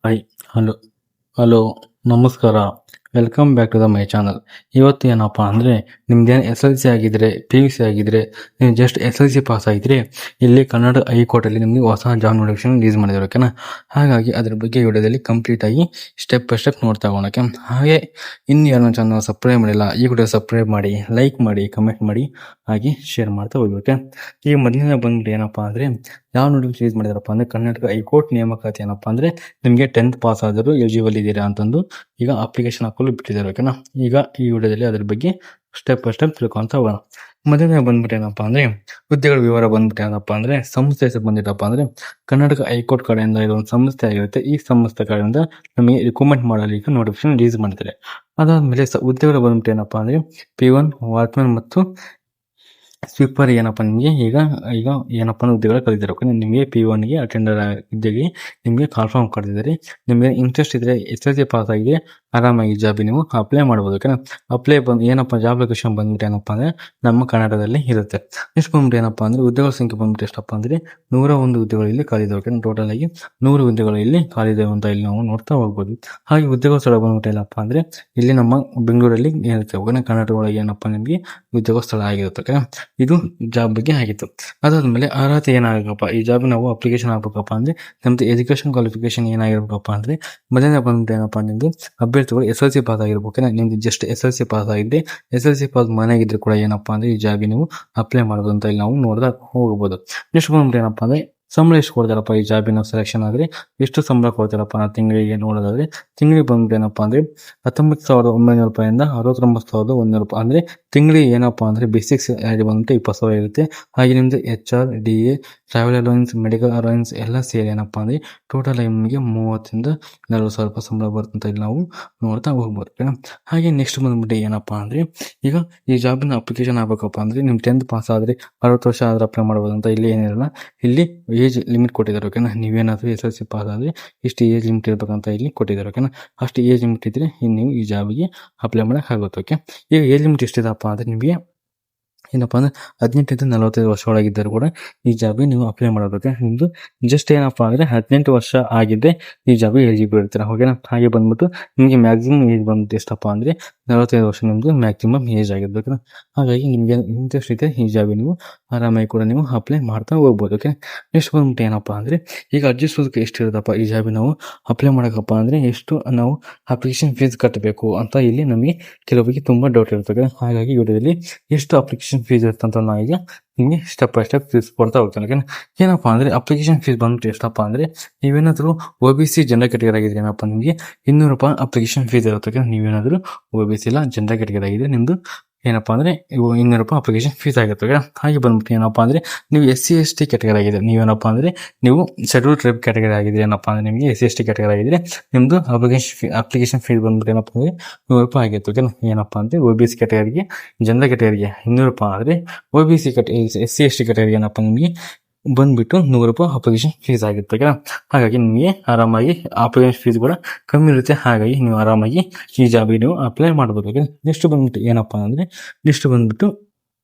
Hi hello hello ನಮಸ್ಕಾರ. Welcome back to the my channel. ಇವತ್ತು ಏನಪ್ಪ ಅಂದರೆ ನಿಮ್ದೇನು SLC ಆಗಿದ್ರೆ PUC ಆಗಿದ್ರೆ ನೀವು ಜಸ್ಟ್ SLC ಪಾಸ್ ಆಗಿದ್ರೆ ಇಲ್ಲಿ ಕನ್ನಡ ಹೈಕೋರ್ಟಲ್ಲಿ ನಿಮಗೆ ಹೊಸ ಜಾಬ್ ನೋಟಿಫಿಕೇಶನ್ ರಿಲೀಸ್ ಮಾಡಿದ್ರು. ಓಕೆನಾ? ಹಾಗಾಗಿ ಅದ್ರ ಬಗ್ಗೆ ವಿಡಿಯೋದಲ್ಲಿ ಕಂಪ್ಲೀಟಾಗಿ ಸ್ಟೆಪ್ ಬೈ ಸ್ಟೆಪ್ ನೋಡ್ತಾ ಹೋಗೋಣ. ಓಕೆ? ಹಾಗೆ ಇನ್ನು ಯಾರು ನನ್ನ ಚಾನಲ್ ಸಬ್ಸ್ಕ್ರೈಬ್ ಮಾಡಿಲ್ಲ ಈ ವಿಡಿಯೋ ಸಬ್ಸ್ಕ್ರೈಬ್ ಮಾಡಿ, ಲೈಕ್ ಮಾಡಿ, ಕಮೆಂಟ್ ಮಾಡಿ, ಹಾಗೆ ಶೇರ್ ಮಾಡ್ತಾ ಹೋಗಿ. ಓಕೆ? ಈಗ ಮೊದಲನೇ ಬಂದ್ಬಿಟ್ಟು ಏನಪ್ಪ ಅಂದರೆ ಯಾವ ನೋಟಿಫಿಕೇಶನ್ ರಿಲೀಸ್ ಮಾಡಿದಾರಪ್ಪ ಅಂದರೆ ಕರ್ನಾಟಕ ಹೈಕೋರ್ಟ್ ನೇಮಕಾತಿ ಏನಪ್ಪ ಅಂದರೆ ನಿಮಗೆ 10th ಪಾಸ್ ಆದರೂ ಎಲಿಜಿಬಲ್ ಇದ್ದೀರಾ ಅಂತಂದು ಈಗ ಅಪ್ಲಿಕೇಶನ್ ಹಾಕಲು ಬಿಟ್ಟಿದ್ದಾರೆ. ಓಕೆನಾ? ಈಗ ಈ ವಿಡಿಯೋದಲ್ಲಿ ಅದ್ರ ಬಗ್ಗೆ ಸ್ಟೆಪ್ ಬೈ ಸ್ಟೆಪ್ ತಿಳ್ಕೊಂತ ಹೋಗೋಣ. ಮೊದಲನೇ ಬಂದ್ಬಿಟ್ಟು ಏನಪ್ಪ ಅಂದರೆ ಹುದ್ದೆಗಳ ವಿವರ ಬಂದ್ಬಿಟ್ಟು ಏನಪ್ಪ ಅಂದರೆ ಸಂಸ್ಥೆ ಹೆಸರು ಬಂದಿಟ್ಟಪ್ಪ ಅಂದರೆ ಕರ್ನಾಟಕ ಹೈಕೋರ್ಟ್ ಕಡೆಯಿಂದ ಇರೋ ಒಂದು ಸಂಸ್ಥೆ ಆಗಿರುತ್ತೆ. ಈ ಸಂಸ್ಥೆ ಕಡೆಯಿಂದ ನಮಗೆ ರಿಕಮೆಂಡ್ ಮಾಡಲಿಕ್ಕೆ ನೋಟಿಫಿಕೇಶನ್ ರಿಲೀಸ್ ಮಾಡ್ತಾರೆ. ಅದಾದಮೇಲೆ ಹುದ್ದೆಗಳು ಬಂದ್ಬಿಟ್ಟು ಏನಪ್ಪ ಅಂದರೆ P1 ವಾಚ್ಮನ್ ಮತ್ತು ಸ್ವೀಪರ್ ಏನಪ್ಪ ನಿಮಗೆ ಈಗ ಈಗ ಏನಪ್ಪ ಅಂದ್ರೆ ಹುದ್ದೆಗಳು ಕರೆದಿದ್ದಾರೆ. ನಿಮಗೆ P1ಗೆ ಅಟೆಂಡರ್ ಹುದ್ದೆಗೆ ನಿಮಗೆ ಕಾಲ್ಫಾರ್ಮ್ ಕರೆದಿದ್ದಾರೆ. ನಿಮಗೆ ಇಂಟ್ರೆಸ್ಟ್ ಇದ್ರೆ SLC ಪಾಸ್ ಆಗಿದೆ ಆರಾಮಾಗಿ ಜಾಬ್ ನೀವು ಅಪ್ಲೈ ಮಾಡ್ಬೋದು. ಓಕೆನಾ? ಅಪ್ಲೈ ಏನಪ್ಪ ಜಾಬ್ ಲೊಕೇಶನ್ ಬಂದ್ಬಿಟ್ಟು ಏನಪ್ಪ ಅಂದರೆ ನಮ್ಮ ಕನ್ನಡದಲ್ಲಿ ಇರುತ್ತೆ. ನೆಕ್ಸ್ಟ್ ಬಂದ್ಬಿಟ್ಟು ಏನಪ್ಪ ಅಂದರೆ ಹುದ್ದೆಗಳ ಸಂಖ್ಯೆ ಬಂದ್ಬಿಟ್ಟು ಎಷ್ಟಪ್ಪ ಅಂದರೆ 101 ಹುದ್ದೆಗಳು ಇಲ್ಲಿ ಖಾಲಿದೆ. ಓಕೆ? ಟೋಟಲ್ ಆಗಿ 100 ಹುದ್ದೆಗಳು ಇಲ್ಲಿ ಖಾಲಿದೆ ಅಂತ ಇಲ್ಲಿ ನಾವು ನೋಡ್ತಾ ಹೋಗ್ಬೋದು. ಹಾಗೆ ಹುದ್ದೆಗಳ ಸ್ಥಳ ಬಂದ್ಬಿಟ್ಟು ಏನಪ್ಪ ಅಂದರೆ ಇಲ್ಲಿ ನಮ್ಮ ಬೆಂಗಳೂರಲ್ಲಿ ಇರುತ್ತೆ. ಓಕೆನಾ? ಕರ್ನಾಟಕ ಒಳಗೆ ಏನಪ್ಪ ನಿಮಗೆ ಉದ್ಯೋಗ ಸ್ಥಳ ಆಗಿರುತ್ತೆ. ಓಕೆನಾ? ಇದು ಜಾಬ್ ಬಗ್ಗೆ ಆಗಿತ್ತು. ಅದಾದ್ಮೇಲೆ ಅರ್ಹತೆ ಏನಾಗಬೇಕಪ್ಪ ಈ ಜಾಬ್ ನಾವು ಅಪ್ಲಿಕೇಶನ್ ಹಾಕ್ಬೇಕಪ್ಪ ಅಂದ್ರೆ ನಮ್ದು ಎಜುಕೇಶನ್ ಕ್ವಾಲಿಫಿಕೇಶನ್ ಏನಾಗಿರ್ಬೇಕಪ್ಪ ಅಂದ್ರೆ ಮೊದಲನೇ ಬಂದ್ಬಿಟ್ಟು ಏನಪ್ಪ ನಿಮ್ದು ಅಭ್ಯರ್ಥಿಗಳು SLC ಪಾಸ್ ಆಗಿರ್ಬೇಕು. ನಿಮ್ದು ಜಸ್ಟ್ SLC ಪಾಸ್ ಆಗಿದ್ರೆ SLC ಪಾಸ್ ಮನೆಯಾಗಿದ್ರೆ ಕೂಡ ಏನಪ್ಪಾ ಅಂದ್ರೆ ಈ ಜಾಬ್ ನೀವು ಅಪ್ಲೈ ಮಾಡೋದು ಅಂತ ಇಲ್ಲಿ ನಾವು ನೋಡಿದಾಗ ಹೋಗಬಹುದು. ನೆಕ್ಸ್ಟ್ ಬಂದ್ಬಿಟ್ಟು ಏನಪ್ಪಾ ಅಂದ್ರೆ ಸಂಬಳ ಎಷ್ಟು ಕೊಡ್ತಾರಪ್ಪ ಈ ಜಾಬಿನ ಸೆಲೆಕ್ಷನ್ ಆದ್ರೆ ಎಷ್ಟು ಸಂಬಳ ಕೊಡ್ತಾರಪ್ಪ ತಿಂಗಳಿಗೆ ನೋಡೋದಾದ್ರೆ ತಿಂಗಳಿಗೆ ಬಂದ್ಬಿಟ್ಟು ಏನಪ್ಪಾ ಅಂದ್ರೆ 19,900 ರೂಪಾಯಿಂದ 69,100 ರೂಪಾಯಿ ಅಂದ್ರೆ ತಿಂಗಳಿಗೆ ಏನಪ್ಪಾ ಅಂದ್ರೆ ಬೇಸಿಕ್ ಸ್ಯಾಲರಿ ಬಂದ್ಬಿಟ್ಟು 20,000 ಇರುತ್ತೆ. ಹಾಗೆ ನಿಮ್ದು HR, DA, travel allowance, medical allowance ಎಲ್ಲ ಸೇರಿ ಏನಪ್ಪಾ ಅಂದ್ರೆ ಟೋಟಲ್ ನಿಮಗೆ 30,000 ಇಂದ 40,000 ರೂಪಾಯಿ ಸಂಬಳ ಬರುತ್ತೆ ಇಲ್ಲಿ ನಾವು ನೋಡ್ತಾ ಹೋಗ್ಬೋದು. ಹಾಗೆ ನೆಕ್ಸ್ಟ್ ಬಂದ್ಬಿಟ್ಟು ಏನಪ್ಪಾ ಅಂದ್ರೆ ಈಗ ಈ ಜಾಬಿನ ಅಪ್ಲಿಕೇಶನ್ ಆಗ್ಬೇಕಪ್ಪ ಅಂದ್ರೆ ನಿಮ್ 10th ಪಾಸ್ ಆದ್ರೆ 60 ವರ್ಷ ಆದ್ರೆ ಅಪ್ಲೈ ಮಾಡಬಹುದು ಅಂತ ಇಲ್ಲಿ ಏನಿರಲ್ಲ. ಇಲ್ಲಿ ಏಜ್ ಲಿಮಿಟ್ ಕೊಟ್ಟಿದ್ದಾರೆ. ಓಕೆನಾ? ನೀವೇನಾದ್ರೂ SLC ಪಾಸ್ ಆದ್ರೆ ಇಷ್ಟು ಏಜ್ ಲಿಮಿಟ್ ಇರ್ಬೇಕಂತ ಇಲ್ಲಿ ಕೊಟ್ಟಿದ್ದಾರೆ. ಓಕೆನಾ? ಅಷ್ಟು ಏಜ್ ಲಿಮಿಟ್ ಇದ್ರೆ ನೀವು ಈ ಜಾಬ್ಗೆ ಅಪ್ಲೈ ಮಾಡಕ್ ಆಗುತ್ತೆ. ಓಕೆ? ಈಗ ಏಜ್ ಲಿಮಿಟ್ ಎಷ್ಟಿದಪ್ಪ ಅಂದ್ರೆ ನಿಮಗೆ ಏನಪ್ಪಾ ಅಂದ್ರೆ 18 ಇಂದ 45 ವರ್ಷ ಒಳಗಿದ್ದರೂ ಕೂಡ ಈ ಜಾಬ್ಗೆ ನೀವು ಅಪ್ಲೈ ಮಾಡಬೇಕು. ನಿಮ್ದು ಜಸ್ಟ್ ಏನಪ್ಪಾ ಅಂದ್ರೆ 18 ವರ್ಷ ಆಗಿದ್ರೆ ಈ ಜಾಬ್ಗೆ ಎಲಿಜಿಬಲ್ ಇರ್ತೀರಾ. ಓಕೆನಾ? ಹಾಗೆ ಬಂದ್ಬಿಟ್ಟು ನಿಮಗೆ ಮ್ಯಾಕ್ಸಿಮಮ್ ಏಜ್ ಬಂದ್ಬಿಟ್ಟು ಎಷ್ಟಪ್ಪ ಅಂದ್ರೆ 45 ವರ್ಷ ನಿಮ್ದು ಮ್ಯಾಕ್ಸಿಮಮ್ ಏಜ್ ಆಗಿರ್ಬೇಕು. ಹಾಗಾಗಿ ನಿಮ್ಗೆ ಇಂಟ್ರೆಸ್ಟ್ ಇದೆ ಈ ಜಾಬ್ಗೆ ನೀವು ಆರಾಮಾಗಿ ಕೂಡ ನೀವು ಅಪ್ಲೈ ಮಾಡ್ತಾ ಹೋಗ್ಬೋದು. ಓಕೆ? ನೆಕ್ಸ್ಟ್ ಬಂದ್ಬಿಟ್ಟು ಏನಪ್ಪಾ ಅಂದ್ರೆ ಈಗ ಅರ್ಜಿ ಶುಲ್ಕ ಎಷ್ಟು ಇರುತ್ತಪ್ಪ ಈ ಜಾಬ್ಗೆ ನಾವು ಅಪ್ಲೈ ಮಾಡಕಪ್ಪ ಅಂದ್ರೆ ಎಷ್ಟು ನಾವು ಅಪ್ಲಿಕೇಶನ್ ಫೀಸ್ ಕಟ್ಟಬೇಕು ಅಂತ ಇಲ್ಲಿ ನಮಗೆ ಕೆಲವರಿಗೆ ತುಂಬಾ ಡೌಟ್ ಇರ್ತದೆ. ಹಾಗಾಗಿ ವಿಡಿಯೋದಲ್ಲಿ ಎಷ್ಟು ಅಪ್ಲಿಕೇಶನ್ ಫೀಸ್ ಇರುತ್ತೆ ಅಂತ ನಾವು ಈಗ ನಿಮಗೆ ಸ್ಟೆಪ್ ಬೈ ಸ್ಟೆಪ್ ತಿಳಿಸ್ಕೊಡ್ತಾ ಹೋಗ್ತೇನೆ. ಏನಪ್ಪಾ ಅಂದ್ರೆ ಅಪ್ಲಿಕೇಶನ್ ಫೀಸ್ ಬಂದ್ಬಿಟ್ಟು ಎಷ್ಟಪ್ಪ ಅಂದ್ರೆ ನೀವೇನಾದ್ರೂ OBC ಜನರಲ್ ಕ್ಯಾಟಗರಿ ಆಗಿದ್ರೆ ಏನಪ್ಪಾ ನಿಮಗೆ 200 ರೂಪಾಯಿ ಅಪ್ಲಿಕೇಶನ್ ಫೀಸ್ ಇರುತ್ತೆ. ನೀವೇನಾದ್ರೂ OBC ಇಲ್ಲ ಜನರಲ್ ಕ್ಯಾಟಗರಿ ಆಗಿದ್ರೆ ನಿಮ್ದು ಏನಪ್ಪಾ ಅಂದ್ರೆ 200 ರೂಪಾಯಿ ಅಪ್ಲಿಕೇಶನ್ ಫೀಸ್ ಆಗಿರುತ್ತೆ. ಹಾಗೆ ಬಂದ್ಬಿಟ್ಟು ಏನಪ್ಪಾ ಅಂದ್ರೆ ನೀವು SC/ST ಕ್ಯಾಟಗರಿ ಆಗಿದೆ ನೀವೇನಪ್ಪಾ ಅಂದ್ರೆ ನೀವು ಶೆಡ್ಯೂಲ್ ಟ್ರೈಬ್ ಕ್ಯಾಟಗರಿ ಆಗಿದ್ರೆ ಏನಪ್ಪಾ ಅಂದ್ರೆ ನಿಮಗೆ SC/ST ಕ್ಯಾಟಗರಿ ಆಗಿದ್ರೆ ನಿಮ್ದು ಅಪ್ಲಿಕೇಶನ್ ಫೀಸ್ ಬಂದ್ಬಿಟ್ಟು ಏನಪ್ಪಾ ಅಂದ್ರೆ 100 ರೂಪಾಯಿ ಆಗಿತ್ತು. ಏನಪ್ಪಾ ಅಂದ್ರೆ OBC ಕ್ಯಾಟಗರಿಗೆ ಜನರಲ್ ಕ್ಯಾಟಗರಿಗೆ 200 ರೂಪಾಯಿ ಆದ್ರೆ OBC SC/ST ಕ್ಯಾಟಗರಿ ಏನಪ್ಪಾ ನಿಮಗೆ ಬಂದ್ಬಿಟ್ಟು 100 ರೂಪಾಯಿ ಅಪ್ಲಿಕೇಶನ್ ಫೀಸ್ ಆಗಿರುತ್ತೆ. ಹಾಗಾಗಿ ನಿಮಗೆ ಆರಾಮಾಗಿ ಅಪ್ಲಿಕೇಶನ್ ಫೀಸ್ ಕೂಡ ಕಮ್ಮಿ ಇರುತ್ತೆ. ಹಾಗಾಗಿ ನೀವು ಆರಾಮಾಗಿ ಈ ಜಾಬಿಗೆ ನೀವು ಅಪ್ಲೈ ಮಾಡಬಹುದು. ನೆಕ್ಸ್ಟ್ ಬಂದ್ಬಿಟ್ಟು ಏನಪ್ಪಾ ಅಂದ್ರೆ ನೆಕ್ಸ್ಟ್ ಬಂದ್ಬಿಟ್ಟು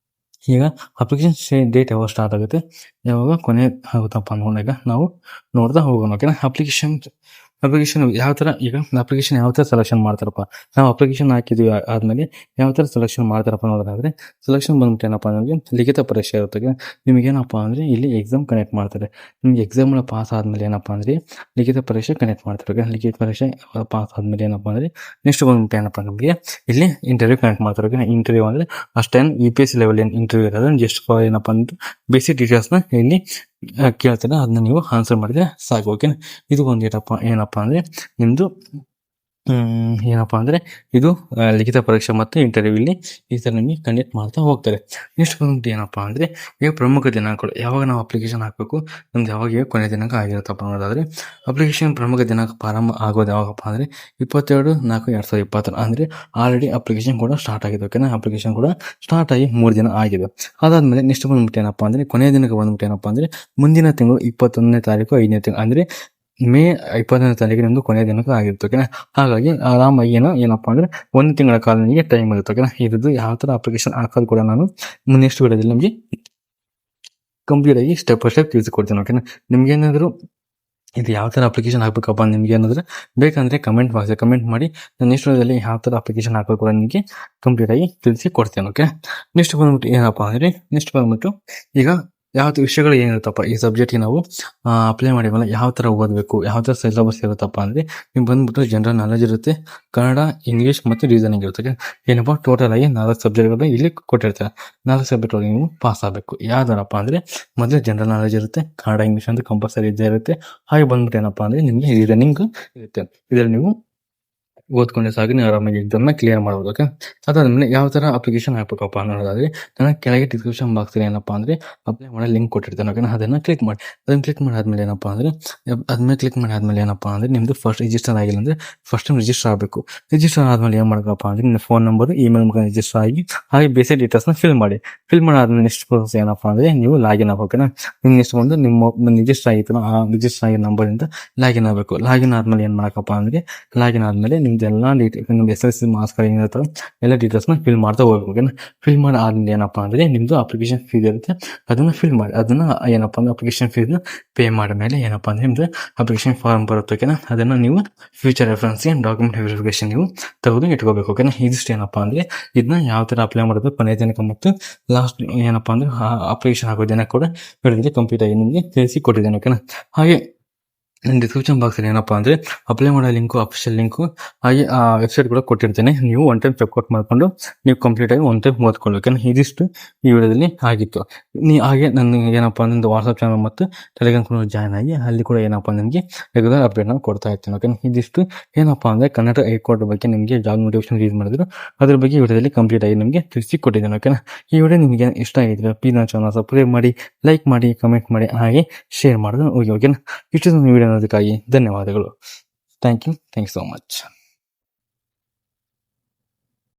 ಈಗ ಅಪ್ಲಿಕೇಶನ್ ಡೇಟ್ ಯಾವಾಗ ಸ್ಟಾರ್ಟ್ ಆಗುತ್ತೆ ಯಾವಾಗ ಕೊನೆ ಆಗುತ್ತಪ್ಪ ಅನ್ನೋದಾಗ ನಾವು ನೋಡ್ತಾ ಹೋಗೋಣ. ಓಕೆನಾ? ಅಪ್ಲಿಕೇಶನ್ ಯಾವ ಥರ ಈಗ ಅಪ್ಲಿಕೇಶನ್ ಯಾವ ಥರ ಸೆಲೆಕ್ಷನ್ ಮಾಡ್ತಾರಪ್ಪ ನಾವು ಅಪ್ಲಿಕೇಶನ್ ಹಾಕಿದ್ವಿ ಆದಮೇಲೆ ಯಾವ ಥರ ಸೆಲೆಕ್ಷನ್ ಮಾಡ್ತಾರಪ್ಪ ಅನ್ನೋದಾದ್ರೆ ಸೆಲೆಕ್ಷನ್ ಬಂದ್ಬಿಟ್ಟು ಏನಪ್ಪ ನಮಗೆ ಲಿಖಿತ ಪರೀಕ್ಷೆ ಇರುತ್ತೆ. ನಿಮಗೇನಪ್ಪ ಅಂದರೆ ಇಲ್ಲಿ ಎಕ್ಸಾಮ್ ಕನೆಕ್ಟ್ ಮಾಡ್ತಾರೆ. ನಿಮ್ಗೆ ಎಕ್ಸಾಮ್ನ ಪಾಸ್ ಆದಮೇಲೆ ಏನಪ್ಪ ಅಂದರೆ ಲಿಖಿತ ಪರೀಕ್ಷೆ ಕನೆಕ್ಟ್ ಮಾಡ್ತಾರೆ. ಲಿಖಿತ ಪರೀಕ್ಷೆ ಪಾಸ್ ಆದಮೇಲೆ ಏನಪ್ಪ ಅಂದರೆ ನೆಕ್ಸ್ಟ್ ಬಂದ್ಬಿಟ್ಟು ಏನಪ್ಪ ನಮಗೆ ಇಲ್ಲಿ ಇಂಟರ್ವ್ಯೂ ಕನೆಕ್ಟ್ ಮಾಡ್ತಾರೆ. ಇಂಟರ್ವ್ಯೂ ಅಂದರೆ ಅಷ್ಟೇನು UPSC ಲೆವೆಲ್ ಏನು ಇಂಟರ್ವ್ಯೂ ಇರೋದು ಜಸ್ಟ್ ಏನಪ್ಪ ಅಂದ್ರೆ ಬೇಸಿಕ್ ಡೀಟೇಲ್ಸ್ನ ಇಲ್ಲಿ ಕೇಳ್ತಾರೆ. ಅದನ್ನ ನೀವು ಆನ್ಸರ್ ಮಾಡಿದ್ರೆ ಸಾಕು. ಓಕೆ? ಇದು ಒಂದು ಏನಪ್ಪ ಅಂದ್ರೆ ನಿಮ್ದು ಏನಪ್ಪಾ ಅಂದ್ರೆ ಇದು ಲಿಖಿತ ಪರೀಕ್ಷೆ ಮತ್ತು ಇಂಟರ್ವ್ಯೂ ಇಲ್ಲಿ ಈ ತರ ನಿಮಗೆ ಕಂಡಕ್ಟ್ ಮಾಡ್ತಾ ಹೋಗ್ತಾರೆ. ನೆಕ್ಸ್ಟ್ ಬಂದ್ಬಿಟ್ಟು ಏನಪ್ಪಾ ಅಂದ್ರೆ ಈಗ ಪ್ರಮುಖ ದಿನಾಂಕಗಳು ಯಾವಾಗ ನಾವು ಅಪ್ಲಿಕೇಶನ್ ಹಾಕಬೇಕು ನಮ್ದು ಯಾವಾಗ ಕೊನೆ ದಿನಾಂಕ ಆಗಿರುತ್ತಪ್ಪ ಅನ್ನೋದಾದ್ರೆ ಅಪ್ಲಿಕೇಶನ್ ಪ್ರಮುಖ ದಿನಾಂಕ ಪ್ರಾರಂಭ ಆಗೋದು ಯಾವಾಗಪ್ಪ ಅಂದ್ರೆ 22/4/2020 ಅಂದ್ರೆ ಆಲ್ರೆಡಿ ಅಪ್ಲಿಕೇಶನ್ ಕೂಡ ಸ್ಟಾರ್ಟ್ ಆಗಿದೆ. ಓಕೆನಾ? ಅಪ್ಲಿಕೇಶನ್ ಕೂಡ ಸ್ಟಾರ್ಟ್ ಆಗಿ 3 ದಿನ ಆಗಿದೆ. ಅದಾದ್ಮೇಲೆ ನೆಕ್ಸ್ಟ್ ಬಂದ್ಬಿಟ್ಟು ಏನಪ್ಪಾ ಅಂದ್ರೆ ಕೊನೆಯ ದಿನಕ್ಕೆ ಬಂದ್ಬಿಟ್ಟು ಏನಪ್ಪಾ ಅಂದ್ರೆ ಮುಂದಿನ ತಿಂಗಳು 21ನೇ ತಾರೀಕು 5ನೇ ತಿಂಗಳು ಅಂದ್ರೆ ಮೇ 21ನೇ ತಾರೀಕು ನಿಮ್ದು ಕೊನೆಯ ದಿನಕ್ಕೆ ಆಗಿರುತ್ತೆ. ಓಕೆನಾ? ಹಾಗಾಗಿ ಆರಾಮಾಗಿ ಏನಪ್ಪಾ ಅಂದ್ರೆ 1 ತಿಂಗಳ ಕಾಲ ನಿಮಗೆ ಟೈಮ್ ಇರುತ್ತೆ. ಓಕೆನಾ? ಇದ್ದು ಯಾವ ತರ ಅಪ್ಲಿಕೇಶನ್ ಹಾಕೋದು ಕೂಡ ನಾನು ನೆಕ್ಸ್ಟ್ ವಿಡಿಯೋದಲ್ಲಿ ನಮಗೆ ಕಂಪ್ಲೀಟ್ ಆಗಿ ಸ್ಟೆಪ್ ಬೈ ಸ್ಟೆಪ್ ತಿಳಿಸಿಕೊಡ್ತೀನಿ. ಓಕೆನಾ? ನಿಮ್ಗೇನಾದ್ರು ಇದು ಯಾವ ಥರ ಅಪ್ಲಿಕೇಶನ್ ಹಾಕಬೇಕಪ್ಪ ನಿಮಗೆ ಅನ್ನೋದ್ರೆ ಬೇಕಂದರೆ ಕಮೆಂಟ್ ಬಾಕ್ಸಲ್ಲಿ ಕಮೆಂಟ್ ಮಾಡಿ ನಾನು ನೆಕ್ಸ್ಟ್ ವಿಡಿಯೋದಲ್ಲಿ ಯಾವ ಥರ ಅಪ್ಲಿಕೇಶನ್ ಹಾಕಬೇಕು ಅಂತ ನಿಮಗೆ ಕಂಪ್ಲೀಟಾಗಿ ತಿಳಿಸಿ ಕೊಡ್ತೇನೆ. ಓಕೆ, ನೆಕ್ಸ್ಟ್ ಬಂದ್ಬಿಟ್ಟು ಏನಪ್ಪ ಅಂದರೆ ನೆಕ್ಸ್ಟ್ ಬಂದ್ಬಿಟ್ಟು ಈಗ ಯಾವ್ದು ವಿಷಯಗಳು ಏನಿರುತ್ತಪ್ಪ ಈ ಸಬ್ಜೆಕ್ಟ್ಗೆ ನಾವು ಅಪ್ಲೈ ಮಾಡಿದ್ಮೇಲೆ ಯಾವ ಥರ ಓದಬೇಕು, ಯಾವ ಥರ ಸಿಲೆಬಸ್ ಇರುತ್ತಪ್ಪ ಅಂದರೆ ನೀವು ಬಂದ್ಬಿಟ್ಟು ಜನರಲ್ ನಾಲೆಜ್ ಇರುತ್ತೆ, ಕನ್ನಡ, ಇಂಗ್ಲೀಷ್ ಮತ್ತು ರೀಸನಿಂಗ್ ಇರುತ್ತೆ. ಏನಪ್ಪ ಟೋಟಲ್ ಆಗಿ 4 ಸಬ್ಜೆಕ್ಟ್ಗಳು ಇಲ್ಲಿ ಕೊಟ್ಟಿರ್ತಾರೆ. 4 ಸಬ್ಜೆಕ್ಟ್ ಒಳಗೆ ನೀವು ಪಾಸ್ ಆಗಬೇಕು. ಯಾವ್ದಾರಪ್ಪ ಅಂದರೆ ಮೊದಲೇ ಜನರಲ್ ನಾಲೆಜ್ ಇರುತ್ತೆ, ಕನ್ನಡ ಇಂಗ್ಲೀಷ್ ಅಂತ ಕಂಪಲ್ಸರಿ ಇದ್ದೇ ಇರುತ್ತೆ. ಹಾಗೆ ಬಂದ್ಬಿಟ್ಟು ಏನಪ್ಪ ಅಂದರೆ ನಿಮಗೆ ರೀಸನಿಂಗ್ ಇರುತ್ತೆ. ಇದರಲ್ಲಿ ನೀವು ಓದ್ಕೊಂಡೆ ಸಾಗಿ ನೀವು ಆರಾಮಾಗಿ ಎಕ್ಸಾಮ್ನ ಕ್ಲಿಯರ್ ಮಾಡ್ಬೋದು. ಓಕೆ, ಅದಾದ್ಮೇಲೆ ಯಾವ ಥರ ಅಪ್ಲಿಕೇಶನ್ ಹಾಕಬೇಕಪ್ಪ ಅನ್ನೋದಾದರೆ ನಾನು ಕೆಳಗೆ ಡಿಸ್ಕ್ರಿಪ್ಷನ್ ಬಾಕ್ಸಲ್ಲಿ ಏನಪ್ಪ ಅಂದರೆ ಅಪ್ಲೈ ಮಾಡೋ ಲಿಂಕ್ ಕೊಟ್ಟಿರ್ತೇನೆ. ಓಕೆ, ಅದನ್ನು ಕ್ಲಿಕ್ ಮಾಡಿ. ಅದನ್ನು ಕ್ಲಿಕ್ ಮಾಡಾದ್ಮೇಲೆ ಏನಪ್ಪ ಅಂದರೆ ನಿಮ್ಮದು ಫಸ್ಟ್ ರಿಜಿಸ್ಟರ್ ಆಗಿಲ್ಲ ಅಂದರೆ ಫಸ್ಟ್ ಟೈಮ್ ರಿಜಿಸ್ಟರ್ ಆಗಬೇಕು. ರಿಜಿಸ್ಟರ್ ಆದಮೇಲೆ ಏನು ಮಾಡಬೇಕಪ್ಪ ಅಂದರೆ ನಿಮ್ಮ ಫೋನ್ ನಂಬರು, ಇಮೇಲ್ ಮುಖಾಂತರ ರಿಜಿಸ್ಟರ್ ಆಗಿ ಹಾಗೆ ಬೇಸಿಕ್ ಡೀಟೇಲ್ಸ್ನ ಫಿಲ್ ಮಾಡಿ. ಫಿಲ್ ಮಾಡಾದ್ಮೇಲೆ ನೆಕ್ಸ್ಟ್ ಪ್ರೋಸೆಸ್ ಏನಪ್ಪ ಅಂದರೆ ನೀವು ಲಾಗಿನ್ ಆಗಬೇಕೇನಾ. ನಿಮ್ಮ ನೆಕ್ಸ್ಟ್ ಬಂದು ನಿಮ್ಮ ರಿಜಿಸ್ಟರ್ ಆಗಿತ್ತು ಆ ರಿಜಿಸ್ಟರ್ ಆಗಿರೋ ನಂಬರಿಂದ ಲಾಗಿನ್ ಆಗಬೇಕು. ಲಾಗಿನ್ ಆದಮೇಲೆ ಏನು ಮಾಡಬೇಕಪ್ಪ ಅಂದರೆ ಲಾಗಿನ್ ಆದಮೇಲೆ ನಿಮ್ದೆಲ್ಲ ಡೀಟೇಲ್ಸ್, ನಿಮ್ದು SSLC ಮಾರ್ಕ್ಸ್ ಕಾರ್ಡ್ ಏನಿರುತ್ತೋ ಎಲ್ಲ ಡೀಟೇಲ್ಸ್ನ ಫಿಲ್ ಮಾಡ್ತಾ ಹೋಗ್ಬೇಕು. ಓಕೆನಾ, ಫಿಲ್ ಮಾಡಿ ಆದ್ಮೇಲೆ ಏನಪ್ಪ ಅಂದರೆ ನಿಮ್ಮದು ಅಪ್ಲಿಕೇಶನ್ ಫೀಸ್ ಇರುತ್ತೆ, ಅದನ್ನು ಫಿಲ್ ಮಾಡಿ. ಅದನ್ನು ಏನಪ್ಪ ಅಂದರೆ ಅಪ್ಲಿಕೇಶನ್ ಫೀಸ್ನ ಪೇ ಮಾಡಿದ ಮೇಲೆ ಏನಪ್ಪ ಅಂದರೆ ನಿಮ್ಮದು ಅಪ್ಲಿಕೇಶನ್ ಫಾರ್ಮ್ ಬರುತ್ತೆ. ಓಕೆನಾ, ಅದನ್ನು ನೀವು ಫ್ಯೂಚರ್ ರೆಫರೆನ್ಸ್ಗೆ ಡಾಕ್ಯುಮೆಂಟ್ ವೆರಿಫಿಕೇಶನ್ ನೀವು ತೆಗೆದು ಇಟ್ಕೋಬೇಕು. ಓಕೆನಾ, ಇದಿಷ್ಟು ಏನಪ್ಪ ಅಂದರೆ ಇದನ್ನ ಯಾವ ಥರ ಅಪ್ಲೈ ಮಾಡೋದು ಕೊನೆಯ ದಿನಕ್ಕೆ ಮತ್ತು ಲಾಸ್ಟ್ ಏನಪ್ಪ ಅಂದರೆ ಅಪ್ಲಿಕೇಶನ್ ಆಗೋ ದಿನ ಕೂಡ ಹೇಳಿದ್ರೆ ಕಂಪ್ಲೀಟ್ ಆಗಿ ನಿಮಗೆ ತಿಳಿಸಿ ಕೊಟ್ಟಿದ್ದೇನೆ. ಓಕೆನಾ, ಹಾಗೆ ನನ್ನ ಡಿಸ್ಕ್ರಿಪ್ಷನ್ ಬಾಕ್ಸಲ್ಲಿ ಏನಪ್ಪ ಅಂದರೆ ಅಪ್ಲೈ ಮಾಡೋ ಲಿಂಕು, ಅಫಿಷಿಯಲ್ ಲಿಂಕು, ಹಾಗೆ ಆ ವೆಬ್ಸೈಟ್ ಕೂಡ ಕೊಟ್ಟಿರ್ತೇನೆ. ನೀವು ಒನ್ ಟೈಮ್ ಚೆಕ್ಔಟ್ ಮಾಡಿಕೊಂಡು ನೀವು ಕಂಪ್ಲೀಟಾಗಿ ಒನ್ ಟೈಮ್ ಓದ್ಕೊಳ್ಬೇಕು. ಇದಿಷ್ಟು ಈ ವಿಡಿಯೋದಲ್ಲಿ ಆಗಿತ್ತು. ಹಾಗೆ ನನಗೆ ಏನಪ್ಪ ಅಂದರೆ ವಾಟ್ಸಪ್ ಚಾನಲ್ ಮತ್ತು ಟೆಲಿಗ್ರಾಮ್ ಕೂಡ ಜಾಯ್ನ್ ಆಗಿ ಅಲ್ಲಿ ಕೂಡ ಏನಪ್ಪ ನಿಮಗೆ ರೆಗ್ಯುಲರ್ ಅಪ್ಡೇಟ್ನ ಕೊಡ್ತಾ ಇರ್ತೀನಿ. ಓಕೆ, ಇದಿಷ್ಟು ಏನಪ್ಪ ಅಂದರೆ ಕನ್ನಡ ಹೈಕೋರ್ಟ್ ಬಗ್ಗೆ ನಿಮಗೆ ಜಾಬ್ ನೋಟಿಫಿಕೇಶನ್ ರಿಲೀಸ್ ಮಾಡಿದ್ರು ಅದ್ರ ಬಗ್ಗೆ ಈ ವಿಡಿಯೋದಲ್ಲಿ ಕಂಪ್ಲೀಟ್ ಆಗಿ ನಿಮಗೆ ತಿಳಿಸಿ ಕೊಟ್ಟಿದ್ದೇನೆ. ಓಕೆನಾ, ಈ ವಿಡಿಯೋ ನಿಮಗೆ ಇಷ್ಟ ಆಗಿದ್ರೆ ಪ್ಲೀಸ್ ನನ್ನ ಚಾನಲ್ ಸಬ್ಸ್ಕ್ರೈಬ್ ಮಾಡಿ, ಲೈಕ್ ಮಾಡಿ, ಕಮೆಂಟ್ ಮಾಡಿ, ಹಾಗೆ ಶೇರ್ ಮಾಡೋದು ಹೋಗಿ. ಓಕೆನಾ, ಇಷ್ಟು ವಿಡಿಯೋ ನೋಡೋದಕ್ಕಾಗಿ ಧನ್ಯವಾದಗಳು. Thank you so much.